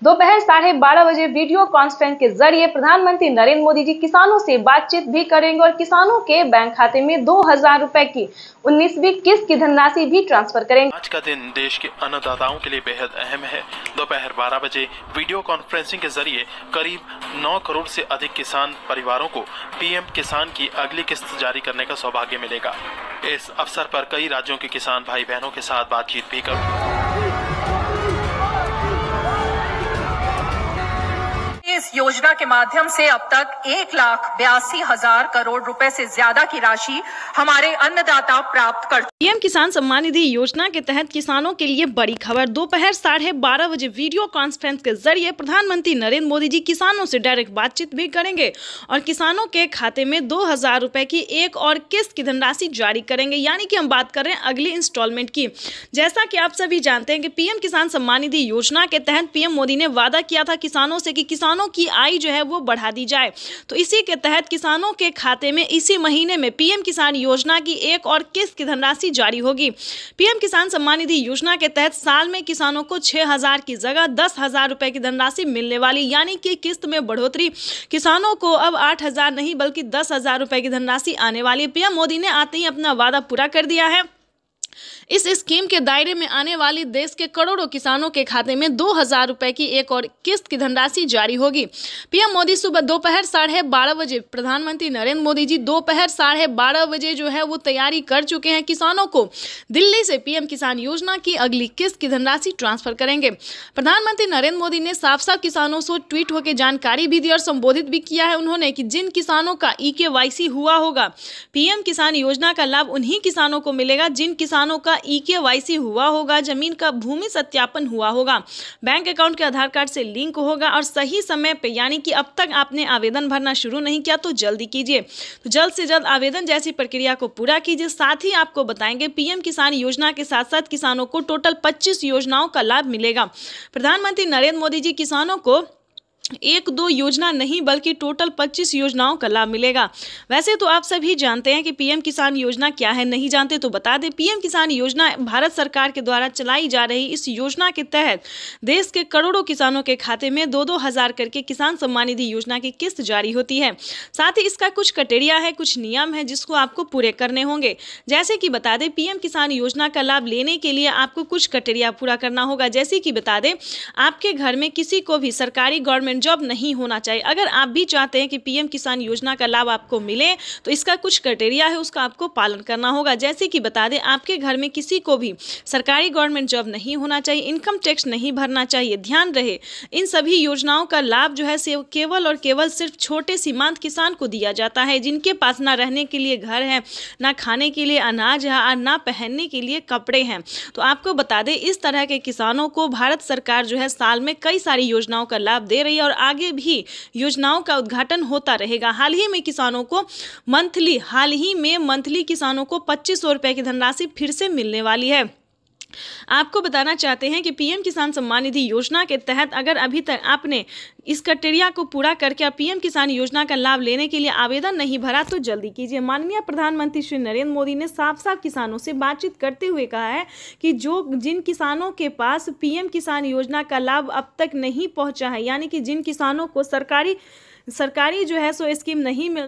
दोपहर 12:30 video conference के जरिए प्रधानमंत्री नरेंद्र मोदी जी किसानों से बातचीत भी करेंगे और किसानों के बैंक खाते में 2,000 रुपए की 19वीं किस्त की धनराशि भी ट्रांसफर करेंगे। आज का दिन देश के अन्नदाताओं के लिए बेहद अहम है। दोपहर 12 बजे वीडियो कॉन्फ्रेंसिंग के जरिए करीब 9 करोड़ से अधिक किसान परिवारों को पीएम किसान की अगली किस्त जारी करने का सौभाग्य मिलेगा। इस अवसर पर कई राज्यों के किसान भाई बहनों के साथ बातचीत भी कर इस योजना के माध्यम से अब तक 1,82,000 करोड़ रुपए से ज्यादा की राशि हमारे अन्नदाता प्राप्त कर। पीएम किसान सम्मान निधि योजना के तहत किसानों के लिए बड़ी खबर। दोपहर 12:30 बजे वीडियो कॉन्फ्रेंस के जरिए प्रधानमंत्री नरेंद्र मोदी जी किसानों से डायरेक्ट बातचीत भी करेंगे और किसानों के खाते में 2,000 रुपए की एक और किस्त की धनराशि जारी करेंगे, यानी कि हम बात कर रहे हैं अगली इंस्टॉलमेंट की। जैसा कि आप सभी जानते हैं कि पीएम किसान सम्मान निधि योजना के तहत पीएम मोदी ने वादा किया था किसानों से कि किसानों की आय जो है वो बढ़ा दी जाए। तो इसी के तहत किसानों के खाते में इसी महीने में पीएम किसान योजना की एक और किस्त की धनराशि जारी होगी। पीएम किसान सम्मान निधि योजना के तहत साल में किसानों को 6,000 की जगह 10,000 रुपए की धनराशि मिलने वाली, यानी कि किस्त में बढ़ोतरी। किसानों को अब 8,000 नहीं बल्कि 10,000 रुपए की धनराशि आने वाली। पीएम मोदी ने आते ही अपना वादा पूरा कर दिया है। इस स्कीम के दायरे में आने वाली देश के करोड़ों किसानों के खाते में 2,000 रुपए की एक और किस्त की धनराशि जारी होगी। पीएम मोदी सुबह दोपहर 12:30 बजे, प्रधानमंत्री नरेंद्र मोदी जी दोपहर 12:30 बजे जो है वो तैयारी कर चुके हैं। किसानों को दिल्ली से पीएम किसान योजना की अगली किस्त की धनराशि ट्रांसफर करेंगे। प्रधानमंत्री नरेंद्र मोदी ने साफ साफ किसानों से ट्वीट होकर जानकारी भी दी और संबोधित भी किया है उन्होंने कि जिन किसानों का eKYC हुआ होगा, पीएम किसान योजना का लाभ उन्हीं किसानों को मिलेगा जिन किसानों का eKYC हुआ होगा, जमीन का भूमि सत्यापन हुआ होगा, बैंक अकाउंट के आधार कार्ड से लिंक होगा और सही समय पे, यानी कि अब तक आपने आवेदन भरना शुरू नहीं किया तो जल्दी कीजिए। तो जल्द से जल्द आवेदन जैसी प्रक्रिया को पूरा कीजिए। साथ ही आपको बताएंगे पीएम किसान योजना के साथ साथ किसानों को टोटल 25 योजनाओं का लाभ मिलेगा। प्रधानमंत्री नरेंद्र मोदी जी किसानों को 1-2 योजना नहीं बल्कि टोटल 25 योजनाओं का लाभ मिलेगा। वैसे तो आप सभी जानते हैं कि पीएम किसान योजना क्या है, नहीं जानते तो बता दें। पीएम किसान योजना भारत सरकार के द्वारा चलाई जा रही इस योजना के तहत देश के करोड़ों किसानों के खाते में 2-2 हज़ार करके किसान सम्मान निधि योजना की किस्त जारी होती है। साथ ही इसका कुछ क्राइटेरिया है, कुछ नियम है जिसको आपको पूरे करने होंगे। जैसे कि बता दें, पीएम किसान योजना का लाभ लेने के लिए आपको कुछ क्राइटेरिया पूरा करना होगा। जैसे कि बता दें, आपके घर में किसी को भी सरकारी गवर्नमेंट जॉब नहीं होना चाहिए। अगर आप भी चाहते हैं कि पीएम किसान योजना का लाभ आपको मिले तो इसका कुछ क्राइटेरिया है, उसका आपको पालन करना होगा। जैसे कि बता दें, आपके घर में किसी को भी सरकारी गवर्नमेंट जॉब नहीं होना चाहिए, इनकम टैक्स नहीं भरना चाहिए। ध्यान रहे, इन सभी योजनाओं का लाभ जो है केवल और केवल सिर्फ छोटे सीमांत किसान को दिया जाता है, जिनके पास ना रहने के लिए घर है, ना खाने के लिए अनाज है और ना पहनने के लिए कपड़े हैं। तो आपको बता दें, इस तरह के किसानों को भारत सरकार जो है साल में कई सारी योजनाओं का लाभ दे रही है और आगे भी योजनाओं का उद्घाटन होता रहेगा। हाल ही में मंथली किसानों को 2,500 रुपए की धनराशि फिर से मिलने वाली है। आपको बताना चाहते हैं कि पीएम किसान सम्मान निधि योजना के तहत अगर अभी तक आपने इस क्राइटेरिया को पूरा करके पीएम किसान योजना का लाभ लेने के लिए आवेदन नहीं भरा तो जल्दी कीजिए। माननीय प्रधानमंत्री श्री नरेंद्र मोदी ने साफ साफ किसानों से बातचीत करते हुए कहा है कि जिन किसानों के पास पीएम किसान योजना का लाभ अब तक नहीं पहुंचा है, यानी कि जिन किसानों को सरकारी जो है सो स्कीम नहीं मिल